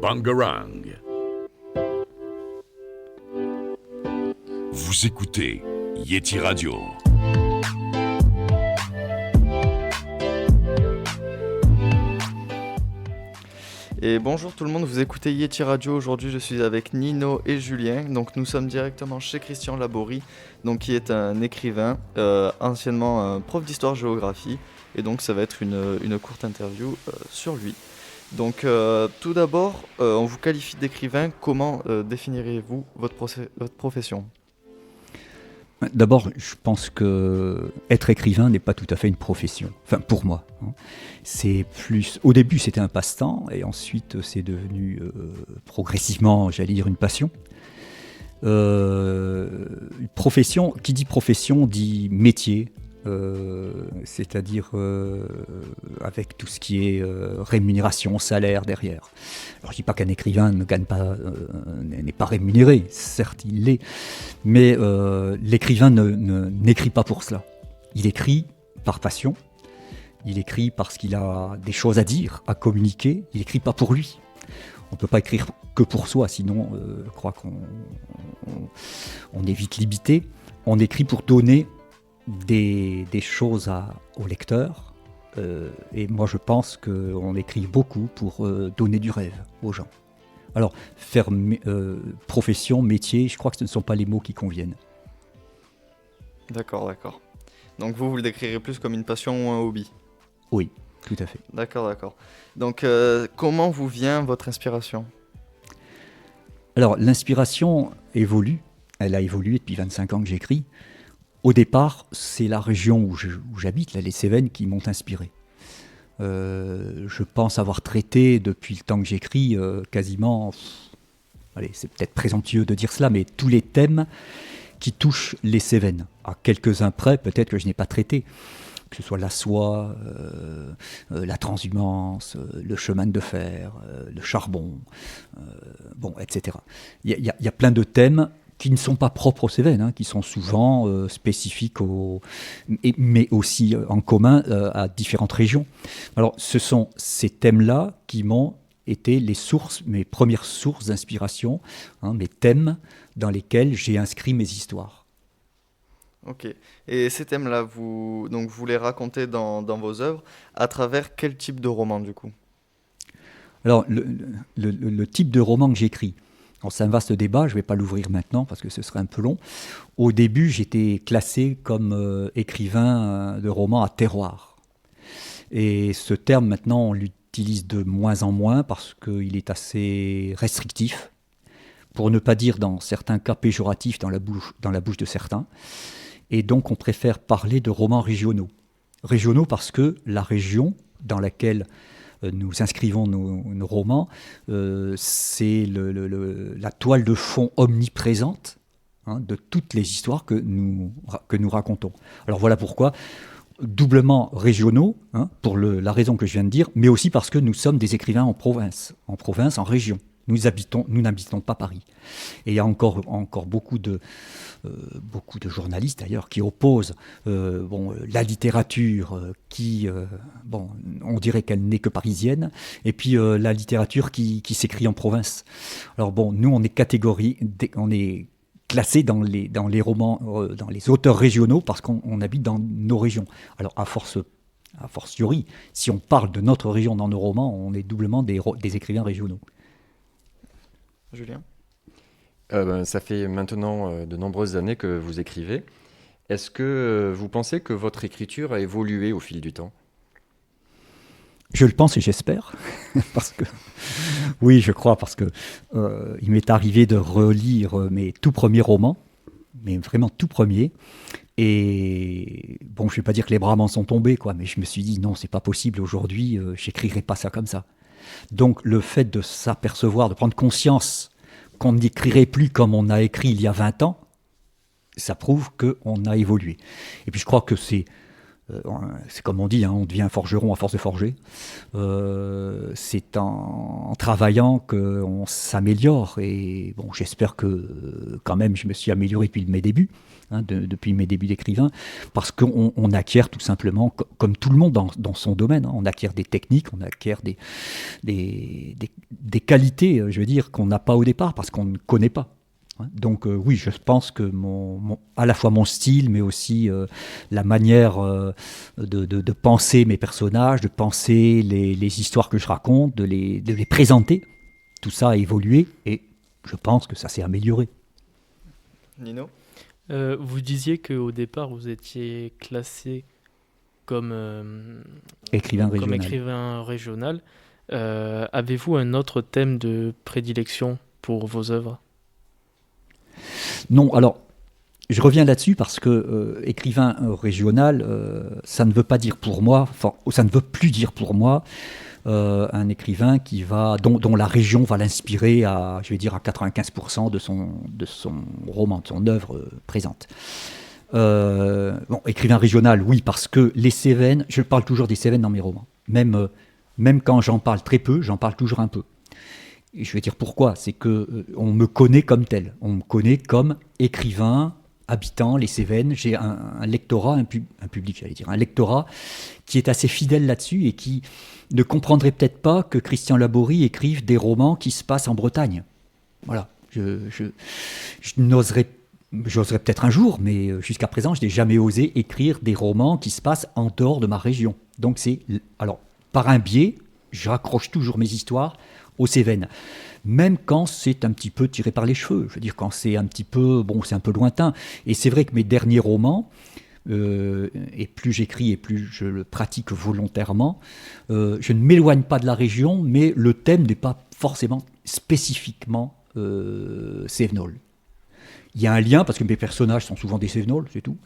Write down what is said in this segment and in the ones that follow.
Bangarang. Vous écoutez Yeti Radio. Et bonjour tout le monde, vous écoutez Yeti Radio. Aujourd'hui je suis avec Nino et Julien. Donc nous sommes directement chez Christian Laborie, donc qui est un écrivain, anciennement un prof d'histoire-géographie. Et donc ça va être une courte interview sur lui. Donc tout d'abord, on vous qualifie d'écrivain. Comment définirez-vous votre profession ? D'abord, je pense que être écrivain n'est pas tout à fait une profession. Enfin, pour moi. C'est plus. Au début, c'était un passe-temps, et ensuite, c'est devenu progressivement, j'allais dire, une passion. Une profession. Qui dit profession dit métier. C'est-à-dire avec tout ce qui est rémunération, salaire derrière. Alors je dis pas qu'un écrivain ne gagne pas, n'est pas rémunéré, certes il l'est, mais l'écrivain n'écrit pas pour cela. Il écrit par passion, il écrit parce qu'il a des choses à dire, à communiquer, il écrit pas pour lui. On ne peut pas écrire que pour soi, sinon je crois qu'on est vite limité. On écrit pour donner des choses au lecteur, et moi je pense qu'on écrit beaucoup pour donner du rêve aux gens. Alors faire profession, métier, je crois que ce ne sont pas les mots qui conviennent. D'accord. Donc vous le décrirez plus comme une passion ou un hobby ? Oui, tout à fait. D'accord. Donc comment vous vient votre inspiration ? Alors l'inspiration évolue, elle a évolué depuis 25 ans que j'écris. Au départ, c'est la région où j'habite, les Cévennes, qui m'ont inspiré. Je pense avoir traité, depuis le temps que j'écris, quasiment, c'est peut-être présomptueux de dire cela, mais tous les thèmes qui touchent les Cévennes. À quelques-uns près, peut-être que je n'ai pas traité, que ce soit la soie, la transhumance, le chemin de fer, le charbon, etc. Il y a plein de thèmes qui ne sont pas propres aux Cévennes, qui sont souvent spécifiques, mais aussi en commun à différentes régions. Alors, ce sont ces thèmes-là qui m'ont été mes premières sources d'inspiration, mes thèmes dans lesquels j'ai inscrit mes histoires. Ok. Et ces thèmes-là, vous les racontez dans vos œuvres à travers quel type de roman, du coup ? Alors, le type de roman que j'écris, c'est un vaste débat, je ne vais pas l'ouvrir maintenant parce que ce serait un peu long. Au début, j'étais classé comme écrivain de romans à terroir. Et ce terme, maintenant, on l'utilise de moins en moins parce qu'il est assez restrictif, pour ne pas dire dans certains cas péjoratif dans la bouche de certains. Et donc, on préfère parler de romans régionaux. Régionaux parce que la région dans laquelle nous inscrivons nos romans, c'est la toile de fond omniprésente de toutes les histoires que nous racontons. Alors voilà pourquoi, doublement régionaux, pour la raison que je viens de dire, mais aussi parce que nous sommes des écrivains en province, en région. Nous n'habitons pas Paris. Et il y a encore beaucoup de journalistes d'ailleurs qui opposent la littérature qui, on dirait qu'elle n'est que parisienne, et puis la littérature qui s'écrit en province. Alors nous on est classé dans les romans, dans les auteurs régionaux parce qu'on habite dans nos régions. Alors a fortiori, si on parle de notre région dans nos romans, on est doublement des écrivains régionaux. Julien ? Ça fait maintenant de nombreuses années que vous écrivez. Est-ce que vous pensez que votre écriture a évolué au fil du temps ? Je le pense et j'espère. Oui, je crois, parce que il m'est arrivé de relire mes tout premiers romans, mais vraiment tout premiers. Et je ne vais pas dire que les bras m'en sont tombés, mais je me suis dit, non, c'est pas possible aujourd'hui, j'écrirai pas ça comme ça. Donc le fait de s'apercevoir, de prendre conscience qu'on n'écrirait plus comme on a écrit il y a 20 ans, ça prouve qu'on a évolué. Et puis je crois que c'est c'est comme on dit, hein, on devient forgeron à force de forger. C'est en travaillant qu'on s'améliore. Et bon, j'espère que quand même je me suis amélioré depuis mes débuts, hein, depuis mes débuts d'écrivain, parce qu'on acquiert tout simplement, comme tout le monde dans son domaine, hein, on acquiert des techniques, on acquiert des qualités, je veux dire, qu'on n'a pas au départ parce qu'on ne connaît pas. Donc oui, je pense que à la fois mon style, mais aussi la manière de penser mes personnages, de penser les histoires que je raconte, de les présenter, tout ça a évolué et je pense que ça s'est amélioré. Nino? Vous disiez qu'au départ, vous étiez classé comme Écrivain régional. écrivain régional. Avez-vous un autre thème de prédilection pour vos œuvres? Non, alors, je reviens là-dessus parce que écrivain régional, ça ne veut pas dire pour moi, ça ne veut plus dire pour moi un écrivain dont la région va l'inspirer à 95% de son roman, de son œuvre présente. Écrivain régional, oui, parce que les Cévennes, je parle toujours des Cévennes dans mes romans. Même quand j'en parle très peu, j'en parle toujours un peu. Et je vais dire pourquoi, c'est qu'on me connaît comme tel, on me connaît comme écrivain, habitant les Cévennes. J'ai un lectorat, un public, j'allais dire, un lectorat qui est assez fidèle là-dessus et qui ne comprendrait peut-être pas que Christian Laborie écrive des romans qui se passent en Bretagne. Voilà, j'oserais peut-être un jour, mais jusqu'à présent, je n'ai jamais osé écrire des romans qui se passent en dehors de ma région. Donc alors, par un biais, je raccroche toujours mes histoires aux Cévennes, même quand c'est un petit peu tiré par les cheveux. Je veux dire, quand c'est un petit peu, c'est un peu lointain. Et c'est vrai que mes derniers romans, et plus j'écris et plus je le pratique volontairement, je ne m'éloigne pas de la région, mais le thème n'est pas forcément spécifiquement cévenol. Il y a un lien, parce que mes personnages sont souvent des cévenols, c'est tout.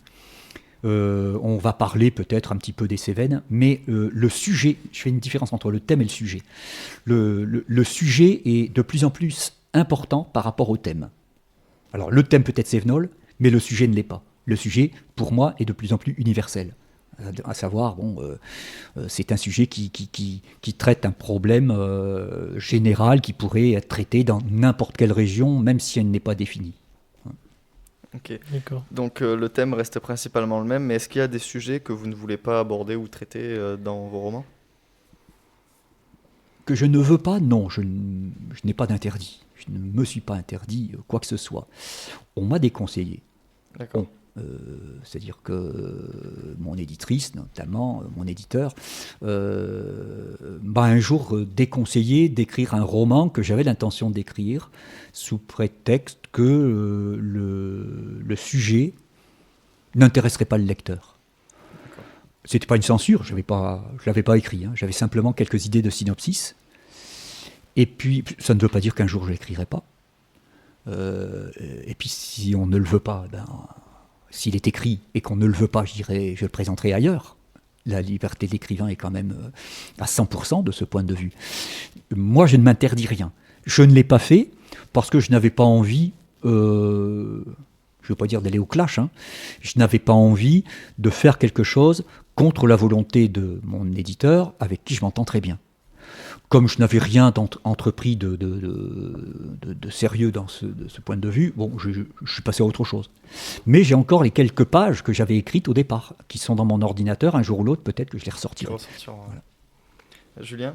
On va parler peut-être un petit peu des Cévennes, mais le sujet, je fais une différence entre le thème et le sujet. Le sujet est de plus en plus important par rapport au thème. Alors le thème peut être cévenol, mais le sujet ne l'est pas. Le sujet, pour moi, est de plus en plus universel. À savoir, c'est un sujet qui traite un problème général qui pourrait être traité dans n'importe quelle région, même si elle n'est pas définie. Ok. D'accord. Donc le thème reste principalement le même, mais est-ce qu'il y a des sujets que vous ne voulez pas aborder ou traiter dans vos romans? Que je ne veux pas, non, je n'ai pas d'interdit. Je ne me suis pas interdit quoi que ce soit. On m'a déconseillé. D'accord. C'est-à-dire que mon éditrice, notamment mon éditeur, m'a un jour déconseillé d'écrire un roman que j'avais l'intention d'écrire sous prétexte que le sujet n'intéresserait pas le lecteur. C'était pas une censure, je l'avais pas écrit, hein. J'avais simplement quelques idées de synopsis. Et puis, ça ne veut pas dire qu'un jour je l'écrirai pas. Et puis, si on ne le veut pas, s'il est écrit et qu'on ne le veut pas, je le présenterai ailleurs. La liberté de l'écrivain est quand même à 100% de ce point de vue. Moi, je ne m'interdis rien. Je ne l'ai pas fait parce que je n'avais pas envie, je ne veux pas dire d'aller au clash, hein. Je n'avais pas envie de faire quelque chose contre la volonté de mon éditeur avec qui je m'entends très bien. Comme je n'avais rien entrepris de sérieux de ce point de vue, je suis passé à autre chose. Mais j'ai encore les quelques pages que j'avais écrites au départ, qui sont dans mon ordinateur. Un jour ou l'autre, peut-être que je les ressortirai. Voilà. Julien?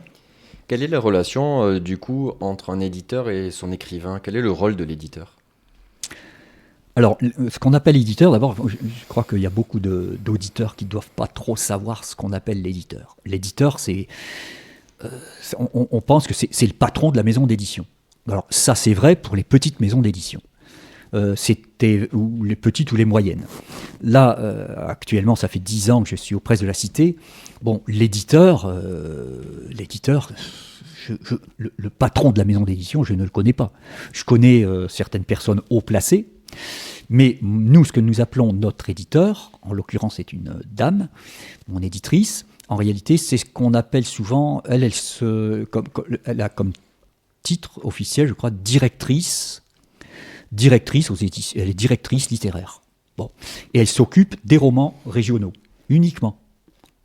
Quelle est la relation, du coup, entre un éditeur et son écrivain? Quel est le rôle de l'éditeur? Alors, ce qu'on appelle éditeur, d'abord, je crois qu'il y a beaucoup d'auditeurs qui ne doivent pas trop savoir ce qu'on appelle l'éditeur. L'éditeur, on pense que c'est le patron de la maison d'édition. Alors ça, c'est vrai pour les petites maisons d'édition. Ou les petites ou les moyennes. Là, actuellement, ça fait 10 ans que je suis aux presses de la Cité. L'éditeur, le patron de la maison d'édition, je ne le connais pas. Je connais certaines personnes haut placées, mais nous, ce que nous appelons notre éditeur, en l'occurrence c'est une dame, mon éditrice, en réalité c'est ce qu'on appelle souvent, elle a comme titre officiel, je crois, directrice aux éditions, elle est directrice littéraire. Et elle s'occupe des romans régionaux, uniquement.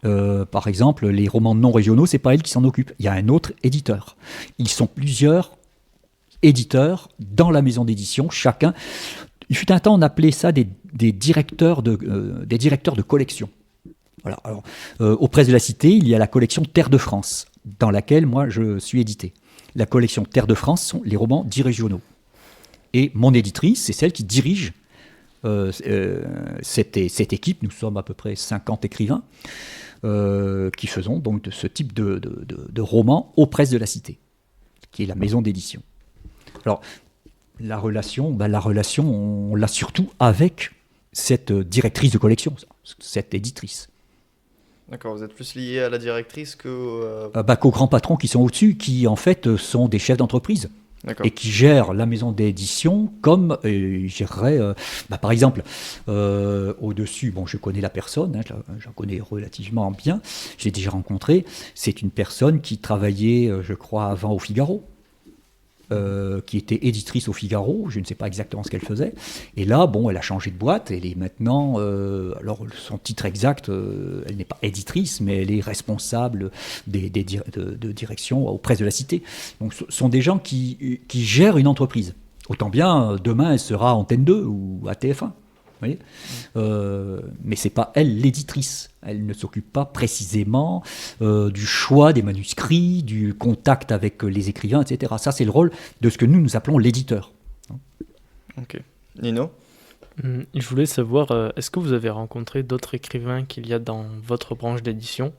Par exemple, les romans non régionaux, c'est pas elle qui s'en occupe. Il y a un autre éditeur. Ils sont plusieurs éditeurs dans la maison d'édition, chacun. Il fut un temps, on appelait ça des directeurs de collection. Voilà. Alors, aux Presses de la Cité, il y a la collection Terre de France, dans laquelle moi je suis édité. La collection Terre de France sont les romans dits régionaux. Et mon éditrice, c'est celle qui dirige cette équipe. Nous sommes à peu près 50 écrivains qui faisons donc de ce type de romans aux Presses de la Cité, qui est la maison d'édition. Alors, la relation, on l'a surtout avec cette directrice de collection, cette éditrice. D'accord, vous êtes plus lié à la directrice que... Qu'aux grands patrons qui sont au-dessus, qui en fait sont des chefs d'entreprise. D'accord. Et qui gèrent la maison d'édition comme ils géreraient, par exemple, au-dessus, bon, je connais la personne, j'en connais relativement bien, je l'ai déjà rencontré, c'est une personne qui travaillait, je crois, avant au Figaro, qui était éditrice au Figaro, je ne sais pas exactement ce qu'elle faisait, et là, bon, elle a changé de boîte, elle est maintenant, alors son titre exact, elle n'est pas éditrice, mais elle est responsable de direction aux Presses de la Cité. Donc ce sont des gens qui gèrent une entreprise. Autant bien, demain, elle sera à Antenne 2 ou à TF1. Vous voyez, mais c'est pas elle l'éditrice. Elle ne s'occupe pas précisément du choix des manuscrits, du contact avec les écrivains, etc. Ça, c'est le rôle de ce que nous appelons l'éditeur. Ok. Nino ? Je voulais savoir, est-ce que vous avez rencontré d'autres écrivains qu'il y a dans votre branche d'édition ?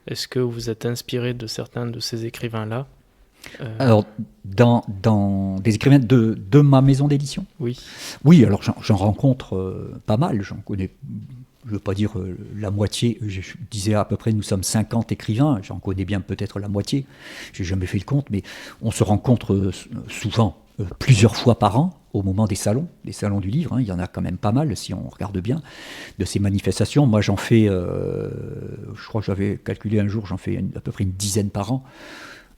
Est-ce que vous êtes inspiré de certains de ces écrivains-là ? Alors, dans des écrivains de ma maison d'édition ? Oui. Oui, alors j'en rencontre pas mal, j'en connais, je ne veux pas dire la moitié, je disais à peu près nous sommes 50 écrivains, j'en connais bien peut-être la moitié, j'ai jamais fait le compte, mais on se rencontre souvent, plusieurs fois par an, au moment des salons du livre, il y en a quand même pas mal si on regarde bien, de ces manifestations. Moi j'en fais, je crois que j'avais calculé un jour, j'en fais à peu près une dizaine par an,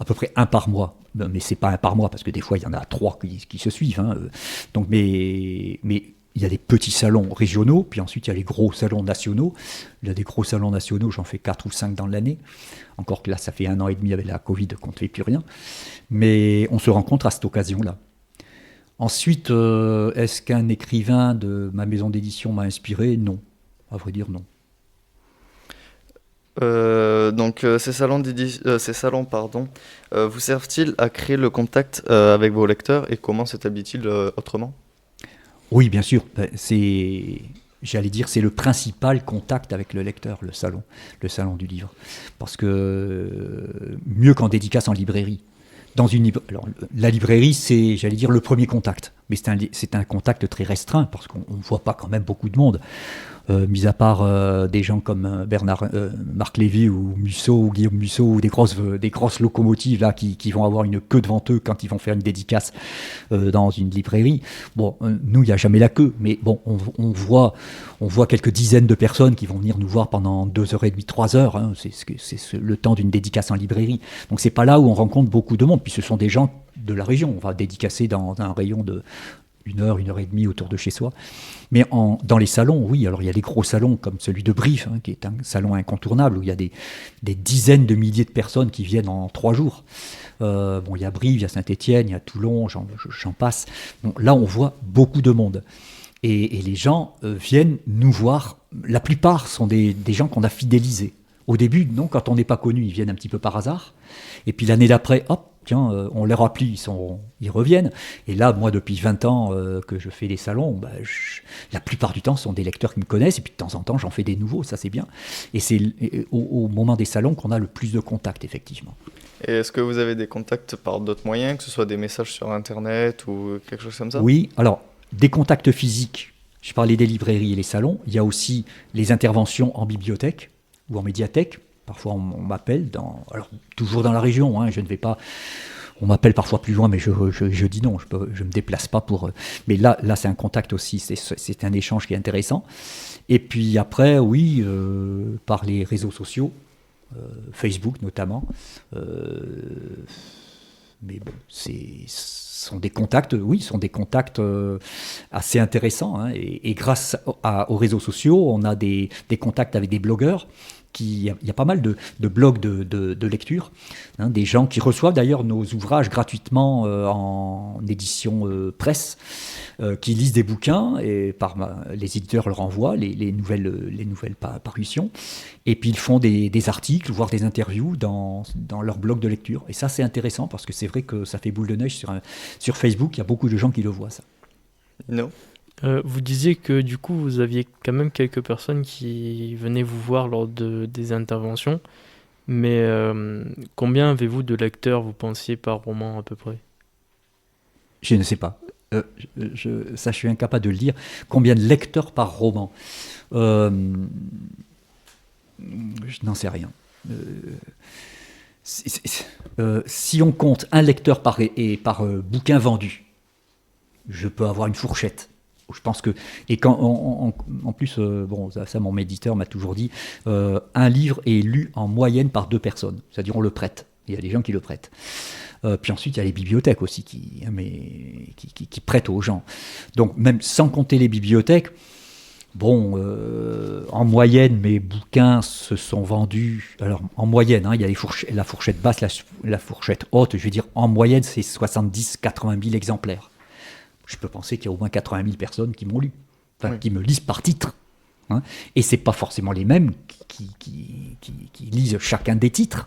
à peu près un par mois, mais c'est pas un par mois parce que des fois il y en a 3 qui se suivent. Donc, mais il y a des petits salons régionaux, puis ensuite il y a les gros salons nationaux. Il y a des gros salons nationaux, j'en fais 4 ou 5 dans l'année. Encore que là, ça fait 1 an et demi avec la Covid qu'on ne fait plus rien. Mais on se rencontre à cette occasion-là. Ensuite, est-ce qu'un écrivain de ma maison d'édition m'a inspiré ? Non. À vrai dire, non. Donc ces salons, vous servent-ils à créer le contact avec vos lecteurs et comment s'établit-il autrement ? Oui, bien sûr. J'allais dire, c'est le principal contact avec le lecteur, le salon du livre. Parce que mieux qu'en dédicace en librairie. Alors, la librairie, c'est, j'allais dire, le premier contact. Mais c'est un contact très restreint parce qu'on ne voit pas quand même beaucoup de monde. Mis à part des gens comme Marc Lévy ou Musso ou Guillaume Musso ou des grosses locomotives là qui vont avoir une queue devant eux quand ils vont faire une dédicace dans une librairie. Bon, nous il n'y a jamais la queue, mais bon, on voit quelques dizaines de personnes qui vont venir nous voir pendant 2h30, 3h. C'est le temps d'une dédicace en librairie. Donc c'est pas là où on rencontre beaucoup de monde. Puis ce sont des gens de la région. On va dédicacer dans un rayon de 1h et demie autour de chez soi. Mais dans les salons, oui, alors il y a des gros salons comme celui de Brive, qui est un salon incontournable, où il y a des dizaines de milliers de personnes qui viennent en 3 jours. Il y a Brive, il y a Saint-Étienne, il y a Toulon, j'en passe. Bon, là, on voit beaucoup de monde. Et les gens viennent nous voir. La plupart sont des gens qu'on a fidélisés. Au début, non, quand on n'est pas connu, ils viennent un petit peu par hasard. Et puis l'année d'après, hop, tiens, on les rappelle, ils reviennent. Et là, moi, depuis 20 ans que je fais des salons, la plupart du temps, ce sont des lecteurs qui me connaissent. Et puis de temps en temps, j'en fais des nouveaux, ça c'est bien. Et c'est au moment des salons qu'on a le plus de contacts, effectivement. Et est-ce que vous avez des contacts par d'autres moyens, que ce soit des messages sur Internet ou quelque chose comme ça ? Oui, alors, des contacts physiques. Je parlais des librairies et les salons. Il y a aussi les interventions en bibliothèque ou en médiathèque. Parfois, on m'appelle, alors toujours dans la région, je ne vais pas... On m'appelle parfois plus loin, mais je dis non, je ne me déplace pas pour... Mais là c'est un contact aussi, c'est un échange qui est intéressant. Et puis après, oui, par les réseaux sociaux, Facebook notamment. Mais bon, sont des contacts, assez intéressants. Et grâce aux réseaux sociaux, on a des contacts avec des blogueurs il y a pas mal de blogs de lecture, hein, des gens qui reçoivent d'ailleurs nos ouvrages gratuitement en édition presse, qui lisent des bouquins et les éditeurs leur envoient les nouvelles parutions, et puis ils font des articles, voire des interviews dans leur blog de lecture. Et ça, c'est intéressant parce que c'est vrai que ça fait boule de neige sur Facebook. Il y a beaucoup de gens qui le voient, ça. Non. Vous disiez que du coup vous aviez quand même quelques personnes qui venaient vous voir lors des interventions, mais combien avez-vous de lecteurs, vous pensiez, par roman à peu près? Je ne sais pas. Je suis incapable de le dire. Combien de lecteurs par roman? Je n'en sais rien. Si on compte un lecteur par bouquin vendu, je peux avoir une fourchette. Je pense que, et quand en plus, bon, ça mon éditeur m'a toujours dit, un livre est lu en moyenne par 2 personnes. C'est-à-dire on le prête. Il y a des gens qui le prêtent. Puis ensuite, il y a les bibliothèques aussi qui prêtent aux gens. Donc même sans compter les bibliothèques, bon, en moyenne, mes bouquins se sont vendus. Alors en moyenne, hein, il y a la fourchette basse, la fourchette haute. Je veux dire, en moyenne, c'est 70-80 000 exemplaires. Je peux penser qu'il y a au moins 80 000 personnes qui m'ont lu, enfin, qui me lisent par titre. Hein. Et ce n'est pas forcément les mêmes qui lisent chacun des titres.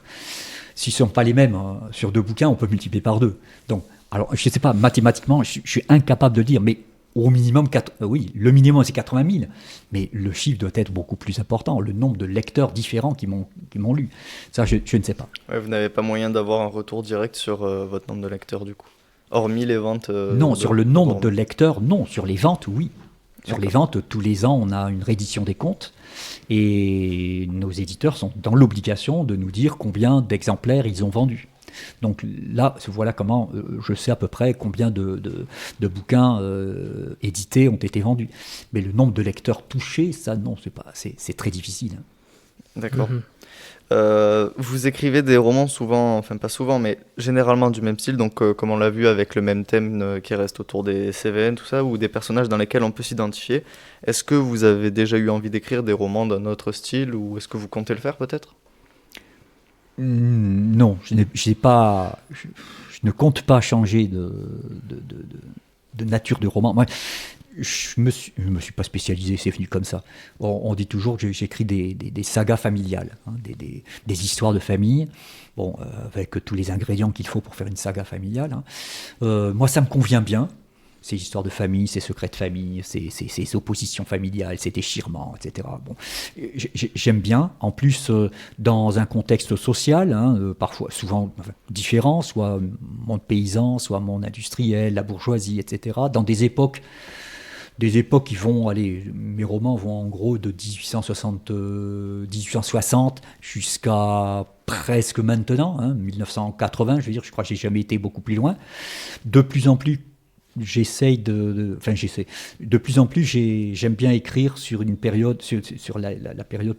Si ce ne sont pas les mêmes sur 2 bouquins, on peut multiplier par 2. Donc, alors, je ne sais pas, mathématiquement, je suis incapable de dire, mais au minimum, oui, le minimum c'est 80 000, mais le chiffre doit être beaucoup plus important, le nombre de lecteurs différents qui m'ont lu. Ça, je ne sais pas. Ouais, vous n'avez pas moyen d'avoir un retour direct sur votre nombre de lecteurs, du coup? Hormis les ventes non, sur le nombre de lecteurs, non. Sur les ventes, oui. Sur les ventes, tous les ans, on a une réédition des comptes. Et nos éditeurs sont dans l'obligation de nous dire combien d'exemplaires ils ont vendus. Donc là, voilà comment je sais à peu près combien de bouquins édités ont été vendus. Mais le nombre de lecteurs touchés, ça, non, c'est très difficile. Hein. D'accord. Vous écrivez des romans souvent, enfin pas souvent, mais généralement du même style, donc comme on l'a vu avec le même thème qui reste autour des CVN, tout ça, ou des personnages dans lesquels on peut s'identifier. Est-ce que vous avez déjà eu envie d'écrire des romans d'un autre style, ou est-ce que vous comptez le faire peut-être? Non, je ne compte pas changer de nature de roman. Moi, je me suis pas spécialisé, c'est venu comme ça. On dit toujours que j'écris des sagas familiales, hein, des histoires de famille, bon, avec tous les ingrédients qu'il faut pour faire une saga familiale. Hein. Moi, ça me convient bien. Ces histoires de famille, ces secrets de famille, ces oppositions familiales, ces déchirements, etc. Bon, j'aime bien. En plus, dans un contexte social, hein, parfois, souvent différent, soit monde paysan, soit monde industriel, la bourgeoisie, etc. Dans des époques qui vont, mes romans vont en gros de 1860 jusqu'à presque maintenant, hein, 1980, je veux dire, je crois que j'ai jamais été beaucoup plus loin. De plus en plus, j'aime bien écrire sur une période, sur la période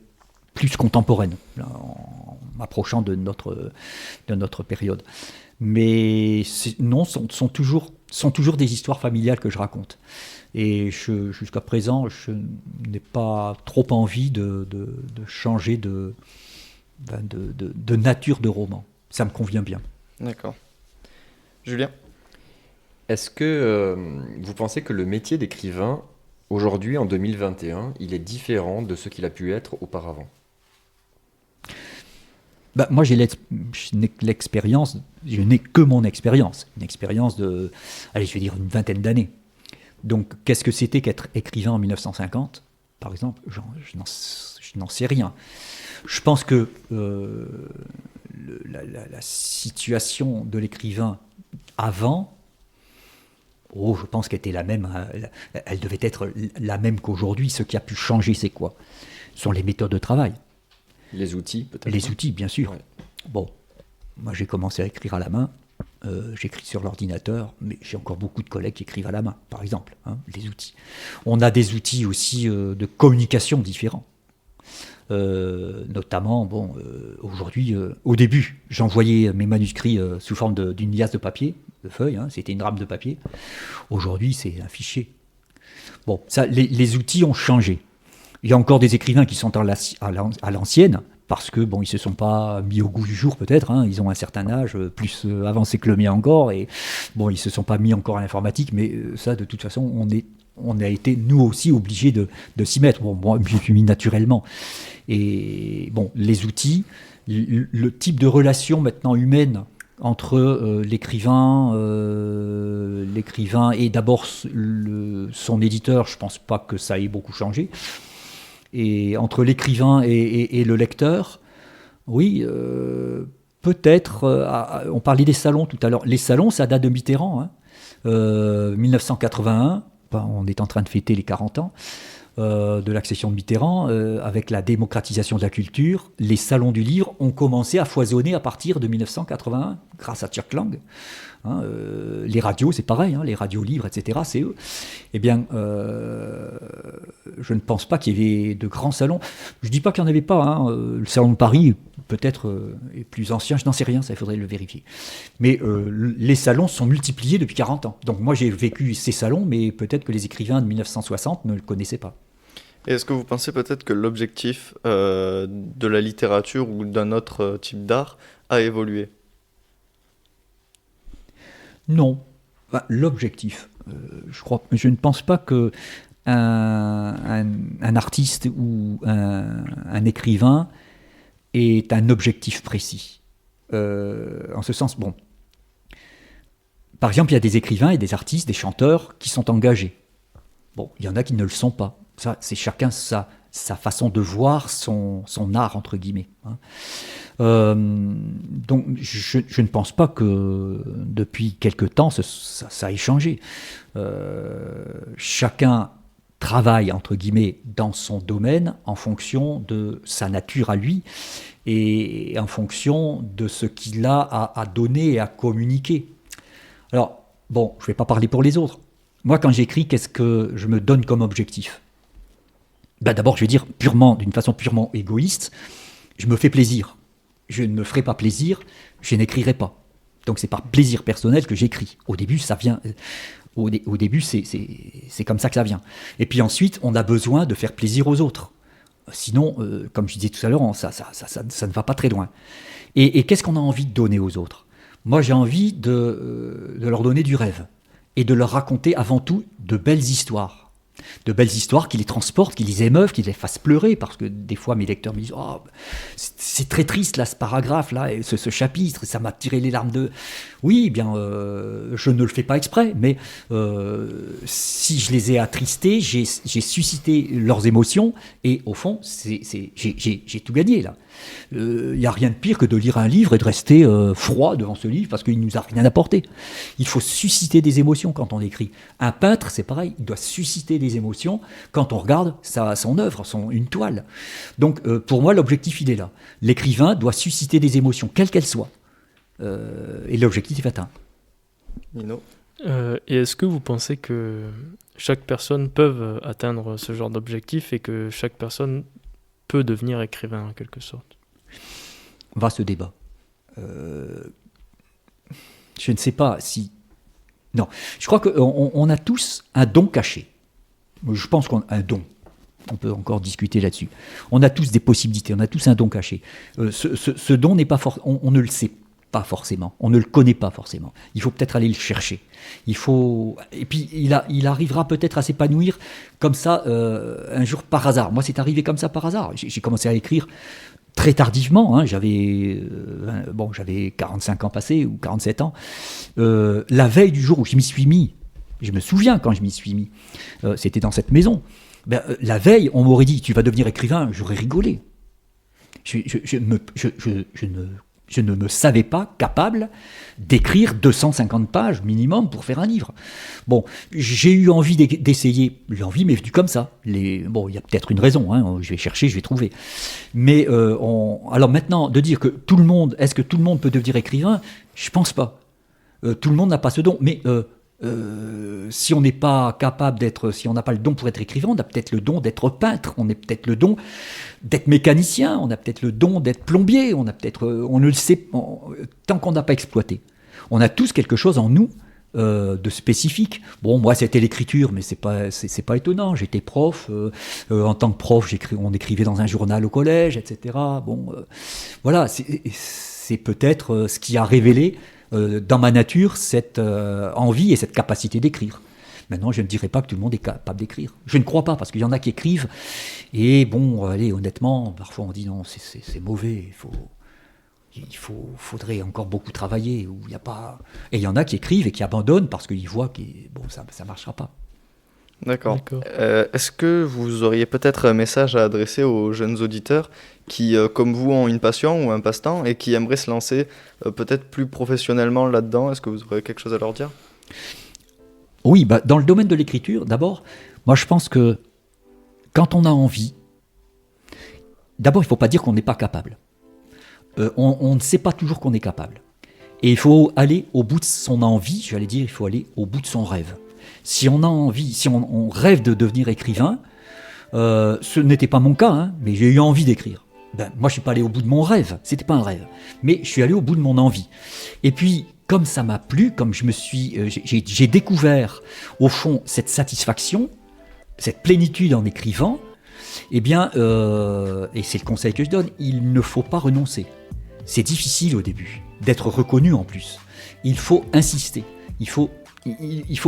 plus contemporaine, en m'approchant de notre période. Mais non, sont toujours des histoires familiales que je raconte. Et jusqu'à présent, je n'ai pas trop envie de changer de nature de roman. Ça me convient bien. D'accord. Julien? Est-ce que vous pensez que le métier d'écrivain, aujourd'hui, en 2021, il est différent de ce qu'il a pu être auparavant? Moi, je n'ai que mon expérience. Une expérience de, je vais dire, une vingtaine d'années. Donc, qu'est-ce que c'était qu'être écrivain en 1950, par exemple? Je n'en sais rien. Je pense que la situation de l'écrivain avant, je pense qu'elle était la même. Elle devait être la même qu'aujourd'hui. Ce qui a pu changer, c'est quoi? Ce sont les méthodes de travail. Les outils, peut-être? Les outils, bien sûr. Ouais. Bon, moi j'ai commencé à écrire à la main. J'écris sur l'ordinateur, mais j'ai encore beaucoup de collègues qui écrivent à la main, par exemple, hein, les outils. On a des outils aussi de communication différents. Notamment, aujourd'hui, au début, j'envoyais mes manuscrits sous forme d'une liasse de papier, de feuilles, hein, c'était une rame de papier. Aujourd'hui, c'est un fichier. Bon, ça, les outils ont changé. Il y a encore des écrivains qui sont à l'ancienne, parce que bon, ils se sont pas mis au goût du jour peut-être, hein, ils ont un certain âge, plus avancé que le mien encore, et bon, ils se sont pas mis encore à l'informatique, mais ça, de toute façon, on a été nous aussi obligés de s'y mettre. Bon, moi, je me suis mis naturellement. Et bon, les outils, le type de relation maintenant humaine entre l'écrivain et d'abord son éditeur, je pense pas que ça ait beaucoup changé. Et entre l'écrivain et le lecteur, oui, peut-être. On parlait des salons tout à l'heure. Les salons, ça date de Mitterrand, hein. 1981, on est en train de fêter les 40 ans de l'accession de Mitterrand, avec la démocratisation de la culture. Les salons du livre ont commencé à foisonner à partir de 1981, grâce à Chuck Lang. Hein, les radios, c'est pareil, hein, les radios libres, etc., c'est eux. Eh bien, je ne pense pas qu'il y ait de grands salons. Je ne dis pas qu'il n'y en avait pas. Hein. Le salon de Paris, peut-être, est plus ancien, je n'en sais rien, ça, il faudrait le vérifier. Mais les salons sont multipliés depuis 40 ans. Donc moi, j'ai vécu ces salons, mais peut-être que les écrivains de 1960 ne le connaissaient pas. Et est-ce que vous pensez peut-être que l'objectif de la littérature ou d'un autre type d'art a évolué? Non. Enfin, l'objectif, je ne pense pas que un artiste ou un écrivain ait un objectif précis. En ce sens, bon. Par exemple, il y a des écrivains et des artistes, des chanteurs qui sont engagés. Bon, il y en a qui ne le sont pas. Ça, c'est chacun sa façon de voir son art, entre guillemets. Hein. Donc, je ne pense pas que depuis quelque temps, ça ait changé. Chacun travaille, entre guillemets, dans son domaine en fonction de sa nature à lui et en fonction de ce qu'il a à donner et à communiquer. Alors, bon, je ne vais pas parler pour les autres. Moi, quand j'écris, qu'est-ce que je me donne comme objectif ? Ben d'abord, je vais dire d'une façon purement égoïste, je me fais plaisir. Je ne me ferai pas plaisir, je n'écrirai pas. Donc c'est par plaisir personnel que j'écris. Au début, ça vient. Au début, c'est comme ça que ça vient. Et puis ensuite, on a besoin de faire plaisir aux autres. Sinon, comme je disais tout à l'heure, ça ne va pas très loin. Et qu'est-ce qu'on a envie de donner aux autres ? Moi, j'ai envie de leur donner du rêve et de leur raconter avant tout de belles histoires. De belles histoires qui les transportent, qui les émeuvent, qui les fassent pleurer, parce que des fois mes lecteurs me disent « Oh, c'est très triste là, ce paragraphe là, et ce chapitre, ça m'a tiré les larmes de... » Oui, eh bien, je ne le fais pas exprès, mais si je les ai attristés, j'ai suscité leurs émotions, et au fond, j'ai tout gagné là. Il n'y a rien de pire que de lire un livre et de rester froid devant ce livre parce qu'il ne nous a rien apporté. Il faut susciter des émotions quand on écrit. Un peintre, c'est pareil, il doit susciter des émotions quand on regarde son œuvre, une toile. Donc pour moi, l'objectif, il est là. L'écrivain doit susciter des émotions, quelles qu'elles soient. Et l'objectif est atteint. Nino ? Et est-ce que vous pensez que chaque personne peut atteindre ce genre d'objectif et que chaque personne peut devenir écrivain en quelque sorte? Vaste débat. Je ne sais pas si... Non, je crois qu'on a tous un don caché. Je pense qu'on a un don. On peut encore discuter là-dessus. On a tous des possibilités, on a tous un don caché. Ce don n'est pas on ne le sait pas forcément, on ne le connaît pas forcément. Il faut peut-être aller le chercher. Et puis il arrivera peut-être à s'épanouir comme ça un jour par hasard. Moi, c'est arrivé comme ça par hasard. J'ai commencé à écrire très tardivement. Hein. J'avais 45 ans passés ou 47 ans. La veille du jour où je m'y suis mis, je me souviens quand je m'y suis mis, c'était dans cette maison. La veille, on m'aurait dit « tu vas devenir écrivain », j'aurais rigolé. Je ne me savais pas capable d'écrire 250 pages minimum pour faire un livre. Bon, j'ai eu envie d'essayer. L'envie m'est venue comme ça. Bon, il y a peut-être une raison. Hein, je vais chercher, je vais trouver. Mais alors maintenant, de dire que est-ce que tout le monde peut devenir écrivain ? Je pense pas. Tout le monde n'a pas ce don. Mais si on n'est pas capable si on n'a pas le don pour être écrivain, on a peut-être le don d'être peintre, on a peut-être le don d'être mécanicien, on a peut-être le don d'être plombier, on ne le sait tant qu'on n'a pas exploité. On a tous quelque chose en nous de spécifique. Bon, moi, c'était l'écriture, mais c'est pas étonnant. J'étais prof. En tant que prof, on écrivait dans un journal au collège, etc. Bon, voilà, c'est peut-être ce qui a révélé dans ma nature cette envie et cette capacité d'écrire. Maintenant, je ne dirais pas que tout le monde est capable d'écrire. Je ne crois pas, parce qu'il y en a qui écrivent, et bon, allez, honnêtement, parfois on dit non, c'est mauvais, faudrait encore beaucoup travailler, ou il y a pas... Et il y en a qui écrivent et qui abandonnent parce qu'ils voient que bon, ça ne marchera pas. D'accord. Est-ce que vous auriez peut-être un message à adresser aux jeunes auditeurs qui, comme vous, ont une passion ou un passe-temps et qui aimeraient se lancer peut-être plus professionnellement là-dedans? Est-ce que vous aurez quelque chose à leur dire? Oui, dans le domaine de l'écriture, d'abord, moi je pense que quand on a envie, d'abord il ne faut pas dire qu'on n'est pas capable. On ne sait pas toujours qu'on est capable. Et il faut aller au bout de son envie, j'allais dire, il faut aller au bout de son rêve. Si on a envie, si on rêve de devenir écrivain, ce n'était pas mon cas, hein, mais j'ai eu envie d'écrire. Moi je ne suis pas allé au bout de mon rêve, c'était pas un rêve, mais je suis allé au bout de mon envie. Et puis, comme ça m'a plu, comme j'ai découvert au fond cette satisfaction, cette plénitude en écrivant, eh bien, et c'est le conseil que je donne, il ne faut pas renoncer. C'est difficile au début, d'être reconnu en plus. Il faut insister, il faut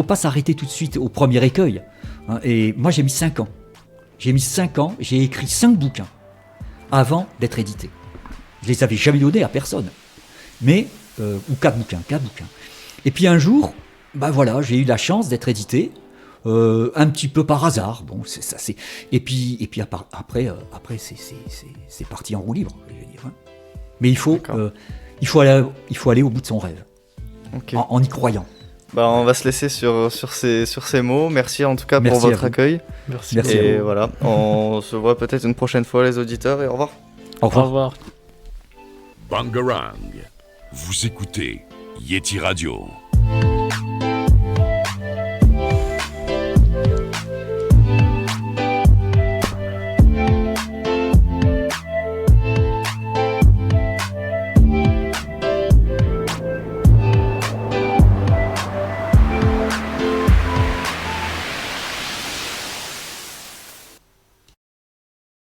pas s'arrêter tout de suite au premier écueil. Hein. Et moi j'ai mis 5 ans. J'ai écrit 5 bouquins avant d'être édité. Je les avais jamais donnés à personne. Mais ou 4 bouquins. Et puis un jour, voilà, j'ai eu la chance d'être édité, un petit peu par hasard. Bon, c'est ça, et puis après, c'est parti en roue libre, je veux dire. Hein. Mais il faut aller au bout de son rêve, Okay. en y croyant. On va se laisser sur ces mots. Merci en tout cas pour votre accueil. Merci. Et voilà, on se voit peut-être une prochaine fois les auditeurs et au revoir. Au Au revoir. revoir. Bangarang. Vous écoutez Yeti Radio.